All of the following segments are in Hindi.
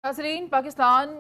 नाज़रीन, Pakistan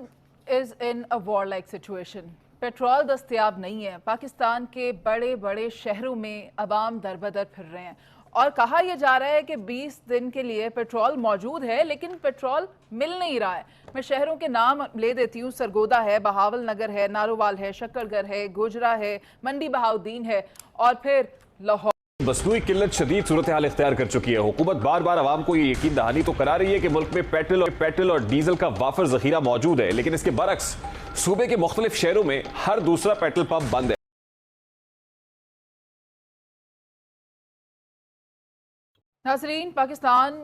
is in a war like situation. Petrol दस्तयाब नहीं है। पाकिस्तान के बड़े बड़े शहरों में अवाम दरबदर फिर रहे हैं और कहा यह जा रहा है कि 20 दिन के लिए पेट्रोल मौजूद है, लेकिन पेट्रोल मिल नहीं रहा है। मैं शहरों के नाम ले देती हूँ। सरगोदा है, बहावल नगर है, नारोवाल है, शक्करगढ़ है, गोजरा है, मंडी बहाउद्दीन है और फिर लाहौर। मसनूई किल्लत शदीद सूरत हाल इख्तियार कर चुकी है। हुकूमत बार बार आवाम को ये यकीन दहानी तो करा रही है कि मुल्क में पेट्रोल और डीजल का वाफर जखीरा मौजूद है, लेकिन इसके बरक्स सूबे के मुख्तलिफ शहरों में हर दूसरा पेट्रोल पंप बंद है। नाज़रीन, Pakistan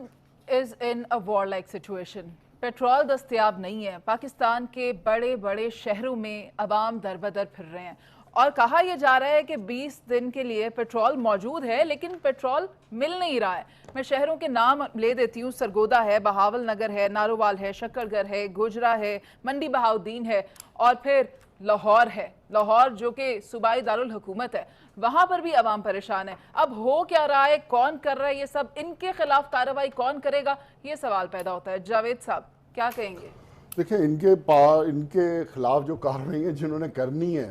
is in a war like situation. Petrol दस्तयाब नहीं है। पाकिस्तान के बड़े बड़े शहरों में अवाम दरबदर फिर रहे हैं और कहा यह जा रहा है कि 20 दिन के लिए पेट्रोल मौजूद है, लेकिन पेट्रोल मिल नहीं रहा है। मैं शहरों के नाम ले देती हूँ। सरगोदा है, बहावल नगर है, नारोवाल है, शक्करगढ़ है, गोजरा है, मंडी बहाउद्दीन है और फिर लाहौर है। लाहौर जो कि सूबाई दारुल हुकूमत है, वहां पर भी अवाम परेशान है। अब हो क्या रहा है, कौन कर रहा है ये सब, इनके खिलाफ कार्रवाई कौन करेगा, ये सवाल पैदा होता है। जावेद साहब क्या कहेंगे? देखिए, इनके खिलाफ जो कार्रवाई है जिन्होंने करनी है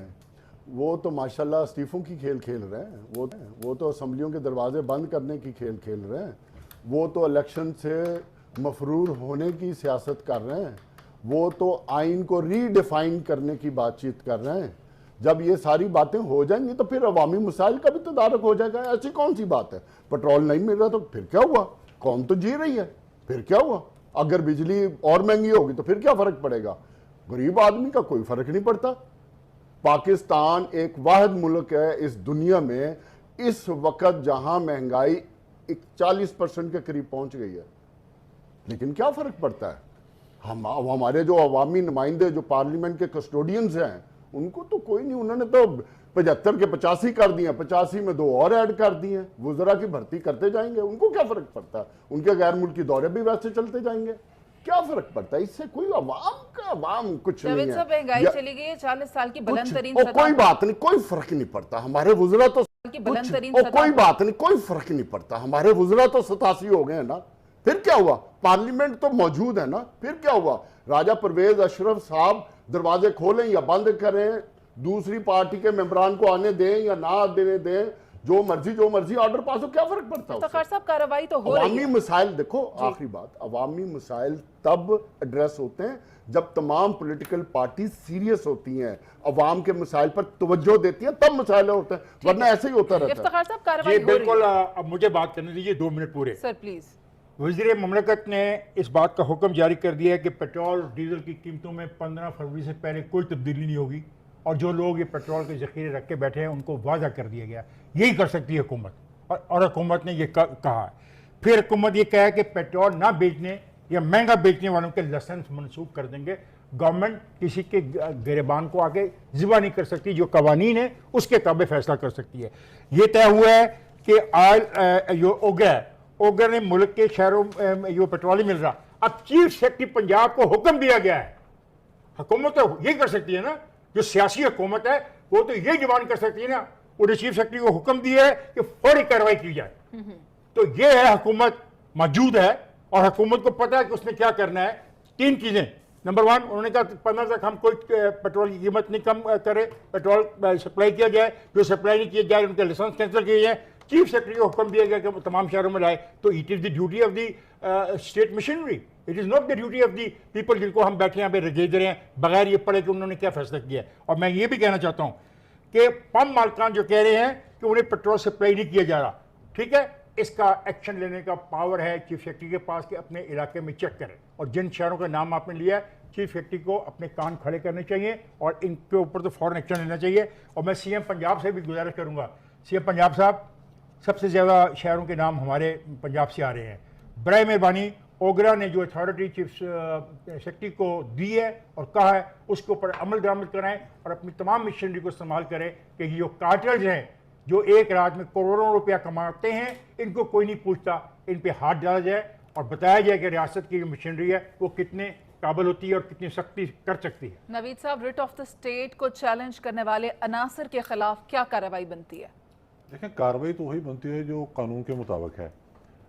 वो तो माशाल्लाह इस्तीफों की खेल खेल रहे हैं। वो तो असम्बलियों के दरवाजे बंद करने की खेल खेल रहे हैं। वो तो इलेक्शन से मफरूर होने की सियासत कर रहे हैं। वो तो आइन को रीडिफाइन करने की बातचीत कर रहे हैं। जब ये सारी बातें हो जाएंगी तो फिर अवामी मसाइल का भी तदारक हो जाएगा। ऐसी कौन सी बात है? पेट्रोल नहीं मिल रहा तो फिर क्या हुआ? कौम तो जी रही है, फिर क्या हुआ? अगर बिजली और महंगी होगी तो फिर क्या फर्क पड़ेगा? गरीब आदमी का कोई फर्क नहीं पड़ता। पाकिस्तान एक वाहिद मुल्क है इस दुनिया में इस वक्त जहां महंगाई 40% के करीब पहुंच गई है, लेकिन क्या फर्क पड़ता है? हमारे जो अवामी नुमाइंदे जो पार्लियामेंट के कस्टोडियंस हैं उनको तो कोई नहीं, उन्होंने तो 75 के 85 कर दिए, 85 में 2 और ऐड कर दिए। वुज़रा की भर्ती करते जाएंगे, उनको क्या फर्क पड़ता है? उनके गैर मुल्की दौरे भी वैसे चलते जाएंगे, क्या फर्क पड़ता है? इससे कोई अवाम कुछ नहीं है। महंगाई चली गई है 40 साल की बुलंद तरीन सतह। कोई बात नहीं, कोई फर्क नहीं पड़ता। हमारे वुज़रा तो कोई बात नहीं, कोई फर्क नहीं पड़ता। हमारे वुज़रा तो 87 हो गए हैं ना, फिर क्या हुआ? पार्लियामेंट तो मौजूद है ना, फिर क्या हुआ? राजा परवेज अशरफ साहब दरवाजे खोलें या बंद करें, दूसरी पार्टी के मेंबरान को आने दें या ना देने दें, जो मर्जी ऑर्डर पास हो, क्या फर्क पड़ता है? तो सब कार्रवाई तो हो रही है। अवामी मसाइल देखो, आखिरी बात, अवामी मसाइल तब एड्रेस होते हैं जब तमाम पॉलिटिकल पार्टी सीरियस होती हैं, अवाम के मसाइल पर तवज्जो देती हैं, तब मसाइल होते हैं, वरना ऐसे ही होता रहता है। जी बिल्कुल। अब मुझे बात करने दीजिए 2 मिनट पूरे। Sir please. वज़ीर ममलकत ने इस बात का हुक्म जारी कर दिया है कि पेट्रोल और डीजल की कीमतों में 15 फरवरी से पहले कोई तब्दीली नहीं होगी और जो लोग ये पेट्रोल के ज़ख़ीरे रख के बैठे हैं उनको वादा कर दिया गया। यही कर सकती है हुकूमत, और हुकूमत ने ये कहा है। फिर हुकूमत ये कहा है कि पेट्रोल ना बेचने या महंगा बेचने वालों के लाइसेंस मनसूख कर देंगे। गवर्नमेंट किसी के गिरबान को आके ज़िबा नहीं कर सकती, जो कवानीन है उसके ताबे फैसला कर सकती है। ये तय हुआ है कि आयल ओगर ने मुल्क के शहरों में जो पेट्रोल ही मिल रहा, अब चीफ सेक्रेटरी पंजाब को हुक्म दिया गया है। हुकूमत तो यही कर सकती है ना, जो सियासी हुकूमत है वो तो यही डिमांड कर सकती है ना। उन्हें चीफ सेक्रेटरी को हुक्म दिया है कि फौरी कार्रवाई की जाए। तो ये है, हुकूमत मौजूद है और हुकूमत को पता है कि उसने क्या करना है। 3 चीजें। नंबर 1, उन्होंने कहा 15 तक हम कोई पेट्रोल की कीमत नहीं कम करें, पेट्रोल सप्लाई किया जाए, जो सप्लाई नहीं किया जाए उनके लाइसेंस कैंसिल किए जाए। चीफ सेक्रेटरी को हुक्म दिया गया कि तमाम शहरों में लाए। तो it is the duty of the state machinery, it is not the duty of the people जिनको हम बैठे यहाँ पे रगेज रहे हैं बगैर ये पढ़े कि उन्होंने क्या फैसला किया है। और मैं ये भी कहना चाहता हूँ कि पंप मालिकान जो कह रहे हैं कि उन्हें पेट्रोल सप्लाई नहीं किया जा रहा, ठीक है, इसका एक्शन लेने का पावर है चीफ सेक्रेटरी के पास कि अपने इलाके में चेक करें। और जिन शहरों का नाम आपने लिया है, चीफ सेक्रेटरी को अपने कान खड़े करने चाहिए और इनके ऊपर तो फौरन एक्शन लेना चाहिए। और मैं सीएम पंजाब से भी गुजारिश करूँगा, सीएम पंजाब साहब, सबसे ज़्यादा शहरों के नाम हमारे पंजाब से आ रहे हैं। बराए मेहरबानी ओगरा ने जो अथॉरिटी चीफ सेक्रेटरी को दी है और कहा है उसके ऊपर अमल दरामद कराएं और अपनी तमाम मशीनरी को इस्तेमाल करें कि जो कार्टल्स हैं जो एक रात में करोड़ों रुपया कमाते हैं, इनको कोई नहीं पूछता, इन पे हाथ डाला जाए और बताया जाए कि रियासत की जो मशीनरी है वो कितने काबिल होती है और कितनी सख्ती कर सकती है। नवीद साहब, रिट ऑफ द स्टेट को चैलेंज करने वाले अनासर के खिलाफ क्या कार्रवाई बनती है? देखें, कार्रवाई तो वही बनती है जो कानून के मुताबिक है,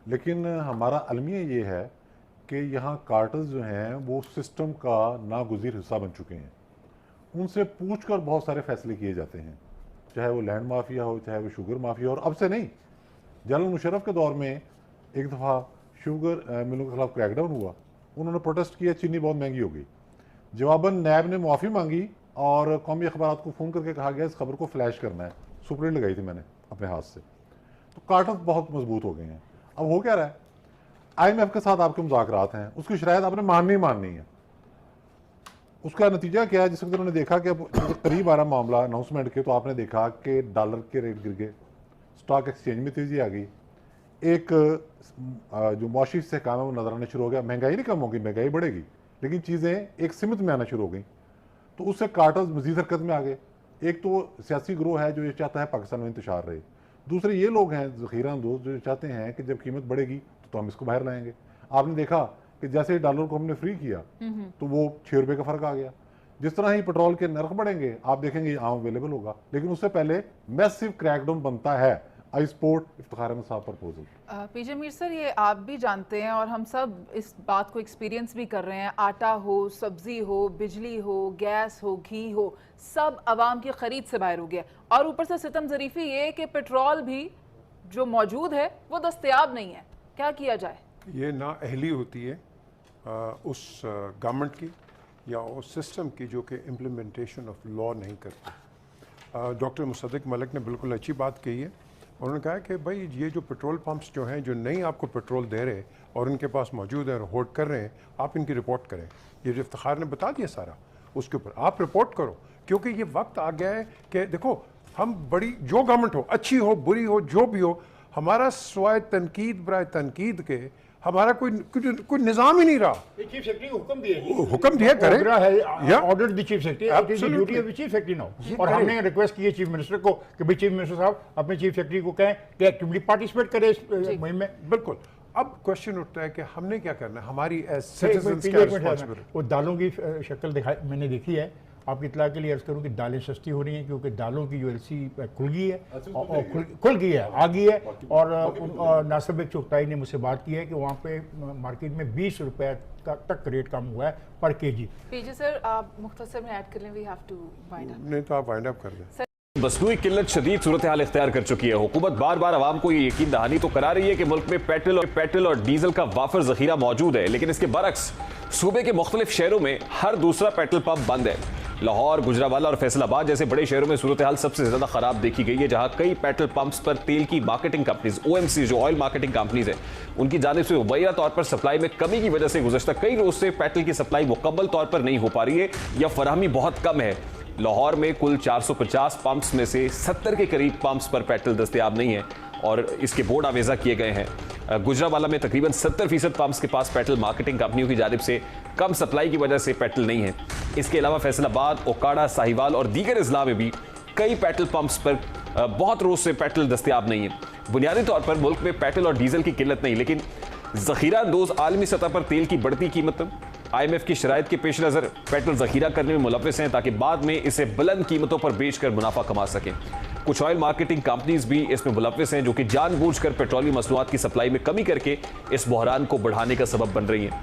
लेकिन हमारा अलमिया ये है कि यहाँ कार्टर्स जो हैं वो सिस्टम का नागुज़ीर हिस्सा बन चुके हैं। उनसे पूछकर बहुत सारे फैसले किए जाते हैं, चाहे वो लैंड माफिया हो, चाहे वो शुगर माफिया हो। और अब से नहीं, जनरल मुशर्रफ के दौर में एक दफ़ा शुगर मिलों के खिलाफ क्रैकडाउन हुआ, उन्होंने प्रोटेस्ट किया, चीनी बहुत महंगी हो गई। जवाबन नैब ने माफ़ी मांगी और कौमी अखबार को फ़ोन करके कहा गया इस खबर को फ्लैश करना है। सुप्रीट लगाई थी मैंने अपने हाथ से। तो कार्टर्स बहुत मजबूत हो गए हैं। अब हो क्या रहा है, IMF के साथ आपके मुज़ाकरात हैं, उसकी शरायत आपने माननी है। उसका नतीजा क्या है, जिस वक्त उन्होंने देखा कि अब करीब आ रहा मामला अनाउंसमेंट के, तो आपने देखा कि डॉलर के रेट गिर गए, स्टॉक एक्सचेंज में तेजी आ गई, एक जो मुआशी इस्तेहकाम है वो नजर आना शुरू हो गया। महंगाई नहीं कम होगी, महंगाई बढ़ेगी, लेकिन चीज़ें एक सीमित में आना शुरू हो गई। तो उससे कार्टर्स मजीद हरकत में आ गए। एक तो सियासी ग्रोह है जो ये चाहता है पाकिस्तान में इंतशार रहे, दूसरे ये लोग हैं ज़ख़ीरा अंदोज़ जो चाहते हैं कि जब कीमत बढ़ेगी तो हम इसको बाहर लाएंगे। आपने देखा कि जैसे डॉलर को हमने फ्री किया तो वो 6 रुपये का फ़र्क आ गया। जिस तरह ही पेट्रोल के नर्ख बढ़ेंगे आप देखेंगे आम अवेलेबल होगा, लेकिन उससे पहले मैसिव क्रैकडाउन बनता है। आई सपोर्ट इफ्तिखार अहमद साहब प्रपोजल। पीजे मीर सर, ये आप भी जानते हैं और हम सब इस बात को एक्सपीरियंस भी कर रहे हैं, आटा हो, सब्जी हो, बिजली हो, गैस हो, घी हो, सब आवाम की खरीद से बाहर हो गया। और ऊपर से सितम ज़रीफ़ी ये कि पेट्रोल भी जो मौजूद है वो दस्तयाब नहीं है। क्या किया जाए? ये नाअहली होती है उस गवर्नमेंट की या उस सिस्टम की जो कि इम्प्लीमेंटेशन ऑफ लॉ नहीं करती। डॉक्टर मुसद्दिक मलिक ने बिल्कुल अच्छी बात कही है। उन्होंने कहा कि भाई ये जो पेट्रोल पंप्स जो हैं जो नहीं आपको पेट्रोल दे रहे और उनके पास मौजूद है और होल्ड कर रहे हैं, आप इनकी रिपोर्ट करें। ये जो इफ्तिखार ने बता दिया सारा, उसके ऊपर आप रिपोर्ट करो, क्योंकि ये वक्त आ गया है कि देखो हम बड़ी जो गवर्नमेंट हो, अच्छी हो बुरी हो जो भी हो, हमारा स्वाय तनकीद बराए तनकीद के हमारा कोई निज़ाम ही नहीं रहा। चीफ सेक्रेटरी को हुक्म दिए, हुक्म दिया करें, order the chief secretary, it is the duty of the chief secretary now. और हमने रिक्वेस्ट की है चीफ मिनिस्टर को कि भाई चीफ मिनिस्टर साहब अपने चीफ सेक्रेटरी को कहें कि एक्टिवली पार्टिसिपेट करें इस मुहिम में। बिल्कुल। अब क्वेश्चन उठता है कि हमने क्या करना है, हमारी एज सिटीजंस क्या रिस्पांसिबिलिटी। वो दालों की शक्ल दिखाई मैंने देखी है, आपकी इत्तला के लिए अर्ज करूँ कि दालें सस्ती हो रही हैं क्योंकि दालों की जो एलसी खुल गई है, खुल गई है, आ गई है। और नासिर बेग चुगताई ने मुझसे बात की है कि वहाँ पे मार्केट में 20 रुपए का तक रेट कम हुआ है पर केजी। पीजे सर, आप मुख्तसर में ऐड कर लें, we have to wind up. नहीं तो आप वाइंड अप कर दें। मसनूई किल्लत शदीद सूरत हाल इख्तियार कर चुकी है। हुकूमत बार बार आवाम को ये यकीन दहानी तो करा रही है कि मुल्क में पेट्रोल और डीजल का वाफर जखीरा मौजूद है, लेकिन इसके बरक्स सूबे के मुख्तलिफ शहरों में हर दूसरा पेट्रोल पंप बंद है। लाहौर, गुजरावाला और फैसलाबाद जैसे बड़े शहरों में सूरत हाल सबसे ज्यादा खराब देखी गई है, जहां कई पेट्रोल पंप्स पर तेल की मार्केटिंग कंपनीज OMC जो ऑयल मार्केटिंग कंपनीज है, उनकी जानिब से मुबैना तौर पर सप्लाई में कमी की वजह से गुज़श्ता कई रोज से पेट्रोल की सप्लाई मुकम्मल तौर पर नहीं हो पा रही है या फराहमी बहुत कम है। लाहौर में कुल 450 पंप्स में से 70 के करीब पंप्स पर पेट्रोल दस्तयाब नहीं है और इसके बोर्ड आवेजा किए गए हैं। गुजरावाला में तकरीबन 70% पंप्स के पास पेट्रोल मार्केटिंग कंपनियों की जानिब से कम सप्लाई की वजह से पेट्रोल नहीं है। इसके अलावा फैसलाबाद, ओकाड़ा, साहिवाल और दीगर अजला में भी कई पेट्रोल पंप्स पर बहुत रोज से पेट्रोल दस्तयाब नहीं है। बुनियादी तौर पर मुल्क में पेट्रोल और डीजल की किल्लत नहीं, लेकिन जखीरा अंदोज आलमी सतह पर तेल की बढ़ती कीमत IMF की शराइत के पेश नज़र पेट्रोल जखीरा करने में मुलव्विस हैं ताकि बाद में इसे बुलंद कीमतों पर बेचकर मुनाफा कमा सकें। कुछ ऑयल मार्केटिंग कंपनीज भी इसमें मुलव्विस हैं जो कि जानबूझकर पेट्रोलियम मसनूआत की सप्लाई में कमी करके इस बहरान को बढ़ाने का सबब बन रही हैं।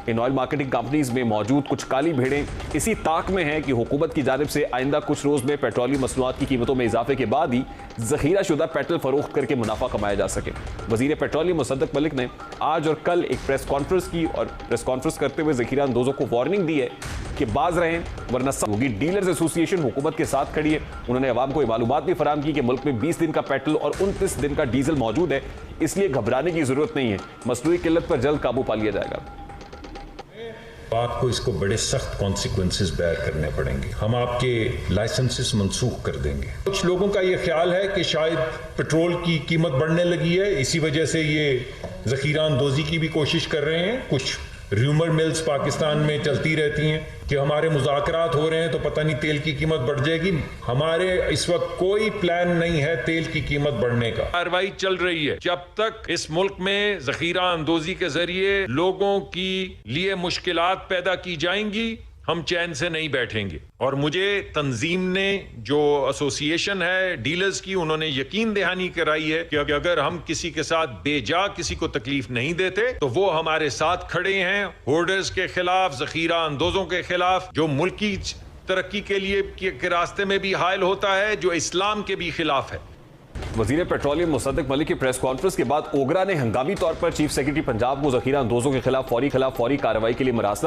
इन ऑयल मार्केटिंग कंपनीज में मौजूद कुछ काली भेड़ें इसी ताक में हैं कि हुकूमत की जानिब से आइंदा कुछ रोज में पेट्रोलियम मसनूआत की कीमतों में इजाफे के बाद ही जखीरा शुदा पेट्रोल फरोख्त करके मुनाफा कमाया जा सके। वजीर पेट्रोलियम मुसद्दिक मलिक ने आज और कल एक प्रेस कॉन्फ्रेंस की और प्रेस कॉन्फ्रेंस करते हुए जखीरा अंदोजों को वार्निंग दी है कि बाज रहें वरना सब होगी। डीलर्स एसोसिएशन हुकूमत के साथ खड़ी है। उन्होंने अवाम को मालूमात भी फराहम की कि मुल्क में 20 दिन का पेट्रोल और 29 दिन का डीजल मौजूद है, इसलिए घबराने की जरूरत नहीं है। मसनूई किल्लत पर जल्द काबू पा लिया जाएगा। आपको इसको बड़े सख्त कॉन्सिक्वेंसेस बेयर करने पड़ेंगे। हम आपके लाइसेंसेस मनसूख कर देंगे। कुछ लोगों का ये ख्याल है कि शायद पेट्रोल की कीमत बढ़ने लगी है, इसी वजह से ये जखीरा अंदोजी की भी कोशिश कर रहे हैं। कुछ र्यूमर मिल्स पाकिस्तान में चलती रहती हैं कि हमारे मुज़ाकरात हो रहे हैं तो पता नहीं तेल की कीमत बढ़ जाएगी। हमारे इस वक्त कोई प्लान नहीं है तेल की कीमत बढ़ने का। कार्रवाई चल रही है जब तक इस मुल्क में जखीरा अंदोजी के जरिए लोगों की लिए मुश्किलात पैदा की जाएंगी, हम चैन से नहीं बैठेंगे। और मुझे तंजीम ने, जो एसोसिएशन है डीलर्स की, उन्होंने यकीन दहानी कराई है कि अगर हम किसी के साथ बेजा किसी को तकलीफ नहीं देते तो वो हमारे साथ खड़े हैं, होर्डर्स के खिलाफ, जखीरा अंदोजों के खिलाफ, जो मुल्क की तरक्की के लिए के रास्ते में भी हायल होता है, जो इस्लाम के भी खिलाफ है। वजीर पेट्रोलियम मुसद्दिक मलिक की प्रेस कॉन्फ्रेंस के बाद ओगरा ने हंगामी तौर पर चीफ सेक्रेटरी पंजाब को जखीरा अंदोजों के खिलाफ फौरी कार्रवाई के लिए मरासला